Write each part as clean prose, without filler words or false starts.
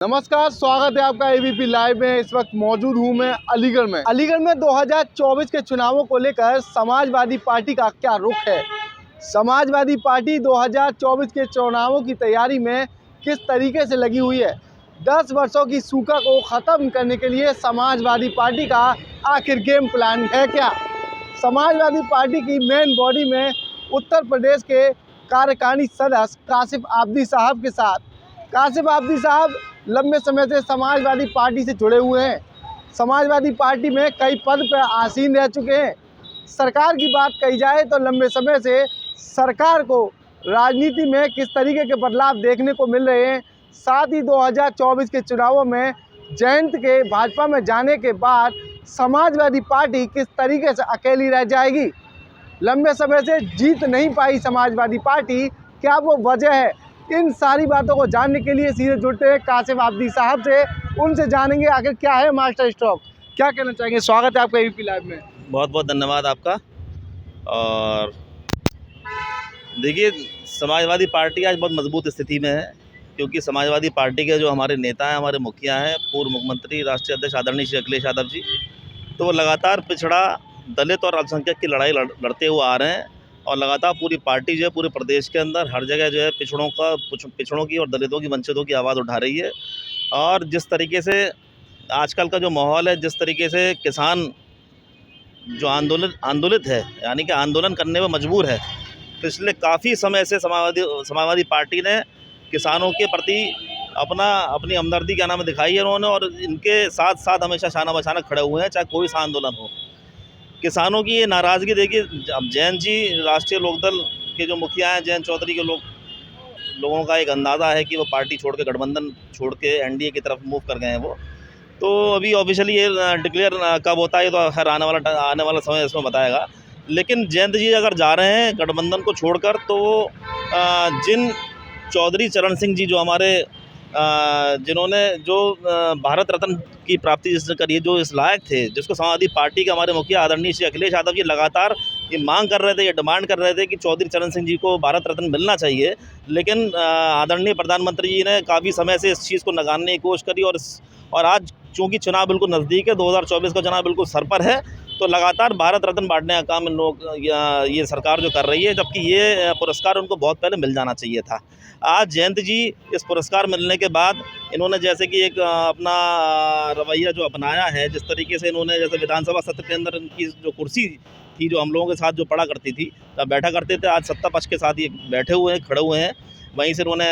नमस्कार, स्वागत है आपका एबीपी लाइव में। इस वक्त मौजूद हूं मैं अलीगढ़ में। अलीगढ़ में 2024 के चुनावों को लेकर समाजवादी पार्टी का क्या रुख है, समाजवादी पार्टी 2024 के चुनावों की तैयारी में किस तरीके से लगी हुई है, 10 वर्षों की सूखा को ख़त्म करने के लिए समाजवादी पार्टी का आखिर गेम प्लान है क्या। समाजवादी पार्टी की मेन बॉडी में उत्तर प्रदेश के कार्यकारिणी सदस्य काशिफ आबदी साहब के साथ, काशिफ आबदी साहब लंबे समय से समाजवादी पार्टी से जुड़े हुए हैं, समाजवादी पार्टी में कई पद पर आसीन रह चुके हैं। सरकार की बात कही जाए तो लंबे समय से सरकार को राजनीति में किस तरीके के बदलाव देखने को मिल रहे हैं, साथ ही 2024 के चुनावों में जयंत के भाजपा में जाने के बाद समाजवादी पार्टी किस तरीके से अकेली रह जाएगी। लंबे समय से जीत नहीं पाई समाजवादी पार्टी, क्या वो वजह है? इन सारी बातों को जानने के लिए सीधे जुड़ते हैं काशिफ आबदी साहब से, उनसे जानेंगे आखिर क्या है मास्टर स्ट्रोक। क्या कहना चाहेंगे? स्वागत है आपका एबीपी लाइव में। बहुत बहुत धन्यवाद आपका। और देखिए, समाजवादी पार्टी आज बहुत मजबूत स्थिति में है, क्योंकि समाजवादी पार्टी के जो हमारे नेता हैं, हमारे मुखिया हैं, पूर्व मुख्यमंत्री राष्ट्रीय अध्यक्ष आदरणीय श्री अखिलेश यादव जी, तो वो लगातार पिछड़ा, दलित और अल्पसंख्यक की लड़ाई लड़ते हुए आ रहे हैं। और लगातार पूरी पार्टी जो है पूरे प्रदेश के अंदर हर जगह जो है पिछड़ों की और दलितों की, वंचितों की आवाज़ उठा रही है। और जिस तरीके से आजकल का जो माहौल है, जिस तरीके से किसान जो आंदोलित है, यानी कि आंदोलन करने में मजबूर है, पिछले काफ़ी समय से समाजवादी पार्टी ने किसानों के प्रति अपनी हमदर्दी क्या नाम दिखाई है उन्होंने, और इनके साथ साथ हमेशा शाना बशाना खड़े हुए हैं, चाहे कोई सा आंदोलन हो। किसानों की ये नाराज़गी देखिए, अब जयंत जी राष्ट्रीय लोकदल के जो मुखिया हैं, जयंत चौधरी के लोगों का एक अंदाज़ा है कि वो पार्टी छोड़ के, गठबंधन छोड़ के एनडीए की तरफ मूव कर गए हैं वो। तो अभी ऑफिशियली ये डिक्लेयर कब होता है, तो खैर आने वाला समय इसमें बताएगा। लेकिन जयंत जी अगर जा रहे हैं गठबंधन को छोड़कर, तो जिन चौधरी चरण सिंह जी जो हमारे जिन्होंने जो भारत रत्न की प्राप्ति जिसने करी है, जो इस लायक थे, जिसको समाजवादी पार्टी के हमारे मुखिया आदरणीय श्री अखिलेश यादव जी लगातार ये मांग कर रहे थे, ये डिमांड कर रहे थे कि चौधरी चरण सिंह जी को भारत रत्न मिलना चाहिए। लेकिन आदरणीय प्रधानमंत्री जी ने काफ़ी समय से इस चीज़ को नकारने की कोशिश करी, और आज चूँकि चुनाव बिल्कुल नज़दीक है, 2024 का चुनाव बिल्कुल सर पर है, तो लगातार भारत रत्न बांटने का काम इन लोग ये सरकार जो कर रही है, जबकि ये पुरस्कार उनको बहुत पहले मिल जाना चाहिए था। आज जयंत जी इस पुरस्कार मिलने के बाद इन्होंने जैसे कि एक अपना रवैया जो अपनाया है, जिस तरीके से इन्होंने, जैसे विधानसभा सत्र के अंदर इनकी जो कुर्सी थी, जो हम लोगों के साथ जो पड़ा करती थी, तब बैठा करते थे, आज सत्ता पक्ष के साथ ये बैठे हुए हैं, खड़े हुए हैं, वहीं से इन्होंने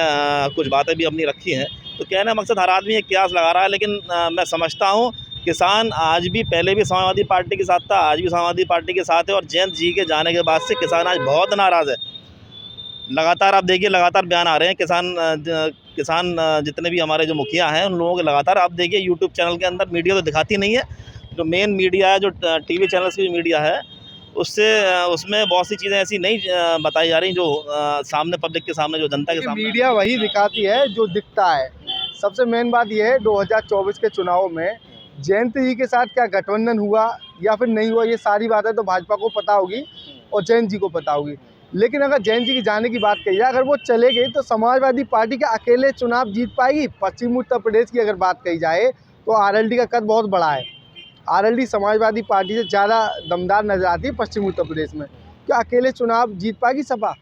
कुछ बातें भी अपनी रखी हैं। तो कहने का मकसद, हर आदमी एक कियास लगा रहा है, लेकिन मैं समझता हूँ किसान आज भी, पहले भी समाजवादी पार्टी के साथ था, आज भी समाजवादी पार्टी के साथ है, और जयंत जी के जाने के बाद से किसान आज बहुत नाराज़ है। लगातार आप देखिए, लगातार बयान आ रहे हैं किसान जितने भी हमारे जो मुखिया हैं, उन लोगों के लगातार आप देखिए यूट्यूब चैनल के अंदर, मीडिया तो दिखाती नहीं है, जो मेन मीडिया है, जो टीवी चैनल्स की मीडिया है, उसमें बहुत सी चीज़ें ऐसी नहीं बताई जा रही जो सामने, पब्लिक के सामने, जो जनता के सामने। मीडिया वही दिखाती है जो दिखता है। सबसे मेन बात यह है, 2024 के चुनावों में जयंत जी के साथ क्या गठबंधन हुआ या फिर नहीं हुआ, ये सारी बातें तो भाजपा को पता होगी और जयंत जी को पता होगी। लेकिन अगर जयंत जी की जाने की बात कही जाए, अगर वो चले गई तो समाजवादी पार्टी के अकेले चुनाव जीत पाएगी। पश्चिम उत्तर प्रदेश की अगर बात कही जाए तो आरएलडी का कद बहुत बड़ा है, आरएलडी समाजवादी पार्टी से ज़्यादा दमदार नजर आती है पश्चिम उत्तर प्रदेश में। क्या अकेले चुनाव जीत पाएगी सपा?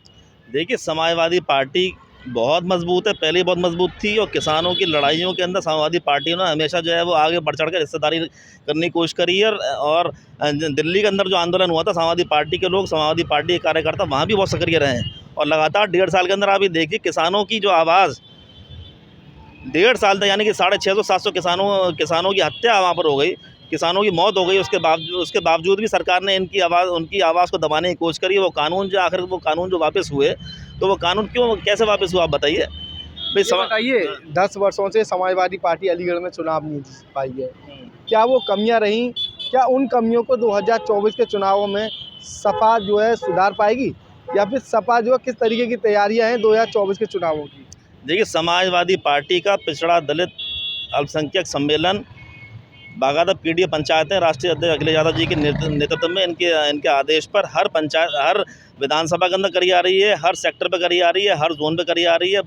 देखिए, समाजवादी पार्टी बहुत मजबूत है, पहले बहुत मजबूत थी, और किसानों की लड़ाइयों के अंदर समाजवादी पार्टी ने हमेशा जो है वो आगे बढ़ चढ़ कर हिस्सेदारी करने की कोशिश करी है। और दिल्ली के अंदर जो आंदोलन हुआ था, समाजवादी पार्टी के लोग, समाजवादी पार्टी के कार्यकर्ता वहाँ भी बहुत सक्रिय रहे हैं। और लगातार 1.5 साल के अंदर आप ये देखिए, किसानों की जो आवाज़ 1.5 साल तक, यानी कि 650-700 किसानों की हत्या वहाँ पर हो गई, किसानों की मौत हो गई, उसके बावजूद भी सरकार ने उनकी आवाज़ को दबाने की कोशिश करी। वो कानून जो आखिर वो कानून जो वापस हुए, तो वो कानून कैसे वापस हुआ, आप बताइए। बताइए, 10 वर्षों से समाजवादी पार्टी अलीगढ़ में चुनाव नहीं जीत पाई है, क्या वो कमियां रहीं? क्या उन कमियों को 2024 के चुनावों में सपा जो है सुधार पाएगी, या फिर सपा जो है किस तरीके की तैयारियां हैं 2024 के चुनावों की? देखिए, समाजवादी पार्टी का पिछड़ा दलित अल्पसंख्यक सम्मेलन, बाकायदा पीडीए पंचायतें राष्ट्रीय अध्यक्ष अखिलेश यादव जी के नेतृत्व में, इनके आदेश पर हर विधानसभा के अंदर करी आ रही है, हर सेक्टर पे करी आ रही है, हर जोन पे करी आ रही है।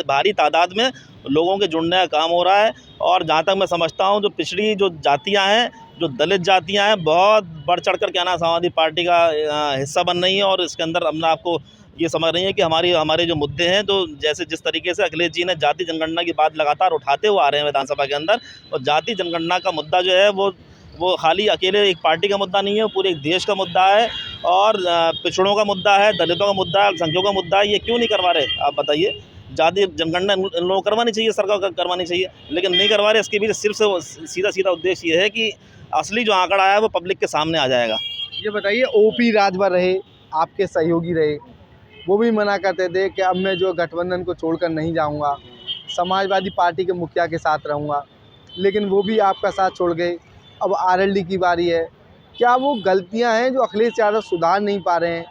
भारी तादाद में लोगों के जुड़ने का काम हो रहा है। और जहाँ तक मैं समझता हूँ, जो पिछड़ी जो जातियाँ हैं, जो दलित जातियाँ हैं, बहुत बढ़ चढ़ कर क्या ना समाजवादी पार्टी का हिस्सा बन रही है। और इसके अंदर अपने आपको ये समझ रही है कि हमारे जो मुद्दे हैं, तो जैसे जिस तरीके से अखिलेश जी ने जाति जनगणना की बात लगातार उठाते हुए आ रहे हैं विधानसभा के अंदर, और जाति जनगणना का मुद्दा जो है वो खाली अकेले एक पार्टी का मुद्दा नहीं है, वो पूरे एक देश का मुद्दा है। और पिछड़ों का मुद्दा है, दलितों का मुद्दा है, अल्पसंख्यकों का मुद्दा है। ये क्यों नहीं करवा रहे, आप बताइए। जाति जनगणना इन लोगों को करवानी चाहिए, सरकार को करवानी चाहिए, लेकिन नहीं करवा रहे। इसके पीछे सिर्फ से सीधा उद्देश्य ये है कि असली जो आंकड़ा है वो पब्लिक के सामने आ जाएगा। ये बताइए, ओपी राजभर रहे, आपके सहयोगी रहे, वो भी मना करते थे कि अब मैं जो गठबंधन को छोड़कर नहीं जाऊंगा, समाजवादी पार्टी के मुखिया के साथ रहूंगा, लेकिन वो भी आपका साथ छोड़ गए। अब आरएलडी की बारी है। क्या वो गलतियां हैं जो अखिलेश यादव सुधार नहीं पा रहे हैं?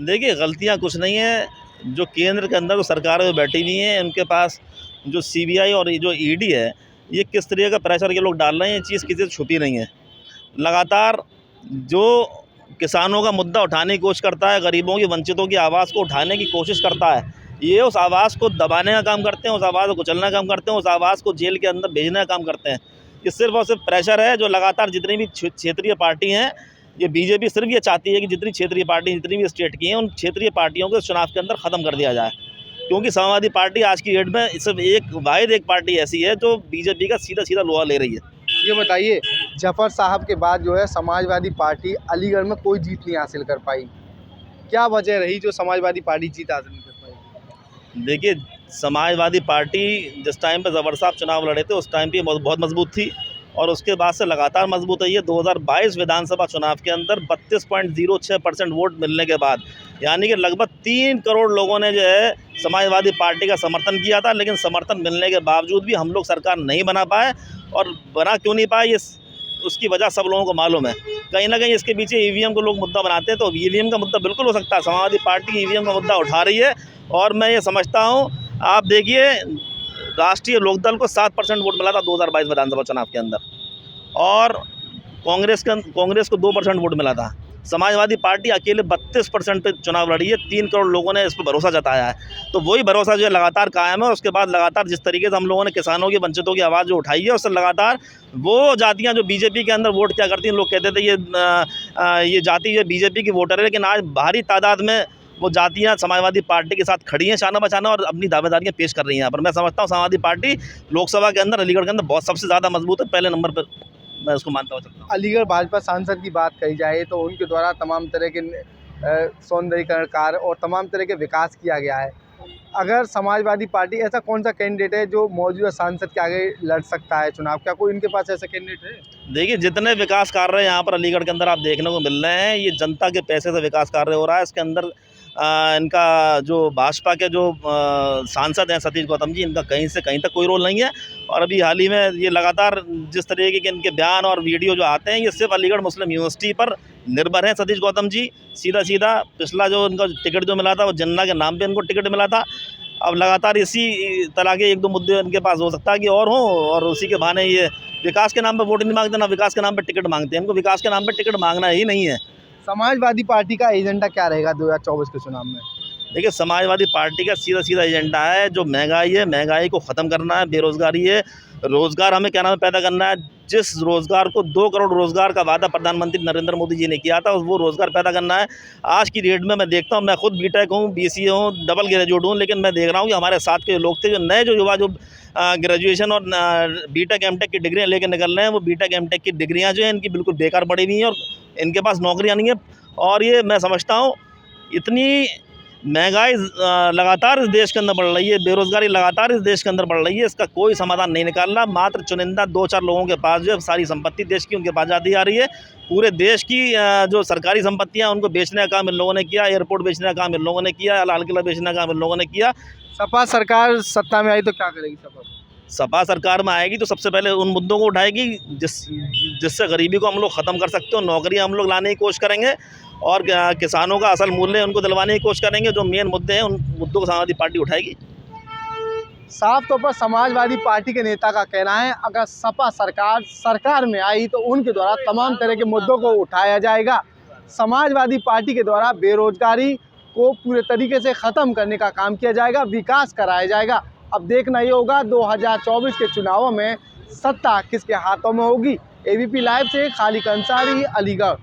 देखिए, गलतियां कुछ नहीं है। जो केंद्र के अंदर जो सरकार में बैठी हुई हैं, उनके पास जो सीबीआई और जो ईडी है, ये किस तरीके का प्रेशर ये लोग डाल रहे हैं, ये चीज़ किसी से छुपी नहीं है। लगातार जो किसानों का मुद्दा उठाने की कोशिश करता है, गरीबों की, वंचितों की आवाज़ को उठाने की कोशिश करता है, ये उस आवाज़ को दबाने का काम करते हैं, उस आवाज़ को कुचलने का काम करते हैं, उस आवाज़ को जेल के अंदर भेजने का काम करते हैं। ये सिर्फ और सिर्फ प्रेशर है जो लगातार जितनी भी क्षेत्रीय पार्टी हैं, ये बीजेपी सिर्फ ये चाहती है कि जितनी क्षेत्रीय पार्टी, जितनी भी स्टेट की हैं, उन क्षेत्रीय पार्टियों को चुनाव के अंदर ख़त्म कर दिया जाए। क्योंकि समाजवादी पार्टी आज की डेट में सिर्फ एक पार्टी ऐसी है जो बीजेपी का सीधा लोहा ले रही है। ये बताइए, जफर साहब के बाद जो है समाजवादी पार्टी अलीगढ़ में कोई जीत नहीं हासिल कर पाई। क्या वजह रही जो समाजवादी पार्टी जीत हासिल नहीं कर पाई? देखिए, समाजवादी पार्टी जिस टाइम पे जफर साहब चुनाव लड़े थे, उस टाइम पे बहुत मजबूत थी, और उसके बाद से लगातार मजबूत रही है। 2022 विधानसभा चुनाव के अंदर 32.06% वोट मिलने के बाद, यानी कि लगभग 3 करोड़ लोगों ने जो है समाजवादी पार्टी का समर्थन किया था। लेकिन समर्थन मिलने के बावजूद भी हम लोग सरकार नहीं बना पाए। और बना क्यों नहीं पाए, ये उसकी वजह सब लोगों को मालूम है। कहीं ना कहीं इसके पीछे ईवीएम को लोग मुद्दा बनाते हैं, तो ईवीएम का मुद्दा बिल्कुल हो सकता है। समाजवादी पार्टी ईवीएम का मुद्दा उठा रही है, और मैं ये समझता हूँ, आप देखिए, राष्ट्रीय लोकदल को 7% वोट मिला था 2022 विधानसभा चुनाव के अंदर, और कांग्रेस को 2% वोट मिला था। समाजवादी पार्टी अकेले 32% पे चुनाव लड़ी है। 3 करोड़ लोगों ने इस पर भरोसा जताया है। तो वही भरोसा जो है लगातार कायम है। उसके बाद लगातार जिस तरीके से हम लोगों ने किसानों की, वंचितों की आवाज़ जो उठाई है, उससे लगातार वो जातियाँ जो बीजेपी के अंदर वोट क्या करती हैं, लोग कहते थे ये जाति जो बीजेपी की वोटर है, लेकिन आज भारी तादाद में वो जातियाँ समाजवादी पार्टी के साथ खड़ी हैं, शाना बचाना, और अपनी दावेदारियाँ पेश कर रही हैं यहाँ पर। मैं समझता हूँ समाजवादी पार्टी लोकसभा के अंदर, अलीगढ़ के अंदर बहुत सबसे ज़्यादा मजबूत है, पहले नंबर पर मैं उसको मानता हूँ। अलीगढ़ भाजपा सांसद की बात कही जाए तो उनके द्वारा तमाम तरह के सौंदर्यीकरण कार्य और तमाम तरह के विकास किया गया है। अगर समाजवादी पार्टी, ऐसा कौन सा कैंडिडेट है जो मौजूदा सांसद के आगे लड़ सकता है चुनाव? क्या कोई इनके पास ऐसा कैंडिडेट है? देखिए, जितने विकास कार्य यहाँ पर अलीगढ़ के अंदर आप देखने को मिल रहे हैं, ये जनता के पैसे से विकास कार्य हो रहा है। इसके अंदर इनका जो भाजपा के जो सांसद हैं सतीश गौतम जी, इनका कहीं से कहीं तक कोई रोल नहीं है। और अभी हाल ही में ये लगातार जिस तरीके के इनके बयान और वीडियो जो आते हैं, ये सिर्फ अलीगढ़ मुस्लिम यूनिवर्सिटी पर निर्भर हैं। सतीश गौतम जी सीधा पिछला जो इनका टिकट जो मिला था, वो जिन्ना के नाम पे इनको टिकट मिला था। अब लगातार इसी तरह के 1-2 मुद्दे इनके पास हो सकता है कि और हों, और उसी के बहाने ये विकास के नाम पे वोट नहीं मांगते, ना विकास के नाम पे टिकट मांगते हैं। इनको विकास के नाम पे टिकट मांगना ही नहीं है। समाजवादी पार्टी का एजेंडा क्या रहेगा 2024 के चुनाव में? देखिए, समाजवादी पार्टी का सीधा एजेंडा है, जो महंगाई है, महंगाई को ख़त्म करना है। बेरोज़गारी है, रोज़गार हमें क्या नाम है पैदा करना है। जिस रोज़गार को 2 करोड़ रोज़गार का वादा प्रधानमंत्री नरेंद्र मोदी जी ने किया था, वो रोज़गार पैदा करना है। आज की डेट में मैं देखता हूँ, मैं खुद बीटेक हूँ, बीसीए हूँ, डबल ग्रेजुएट हूँ, लेकिन मैं देख रहा हूँ कि हमारे साथ के लोग थे, जो नए जो युवा जो ग्रेजुएशन और बीटेक एमटेक की डिग्रियाँ लेकर निकल रहे हैं, वो बीटेक एमटेक की डिग्रियाँ जो हैं इनकी बिल्कुल बेकार पड़ी हुई हैं, और इनके पास नौकरियाँ नहीं है। और ये मैं समझता हूँ, इतनी महंगाई लगातार इस देश के अंदर बढ़ रही है, बेरोज़गारी लगातार इस देश के अंदर बढ़ रही है, इसका कोई समाधान नहीं निकाल रहा। मात्र चुनिंदा 2-4 लोगों के पास जो है सारी संपत्ति देश की उनके पास जाती आ रही है। पूरे देश की जो सरकारी संपत्तियां, उनको बेचने का काम इन लोगों ने किया, एयरपोर्ट बेचने का काम इन लोगों ने किया, लाल किला बेचने का काम इन लोगों ने किया। सपा सरकार सत्ता में आई तो क्या करेगी सपा? सपा सरकार में आएगी तो सबसे पहले उन मुद्दों को उठाएगी जिससे गरीबी को हम लोग ख़त्म कर सकते हो, नौकरियां हम लोग लाने की कोशिश करेंगे, और किसानों का असल मूल्य उनको दिलवाने की कोशिश करेंगे। जो मेन मुद्दे हैं, उन मुद्दों को समाजवादी पार्टी उठाएगी। साफ तौर पर समाजवादी पार्टी के नेता का कहना है, अगर सपा सरकार में आई तो उनके द्वारा तमाम तरह के मुद्दों को उठाया जाएगा। समाजवादी पार्टी के द्वारा बेरोजगारी को पूरे तरीके से ख़त्म करने का काम किया जाएगा, विकास कराया जाएगा। अब देखना ये होगा 2024 के चुनावों में सत्ता किसके हाथों में होगी। एबीपी लाइव से खालिद अंसारी, अलीगढ़।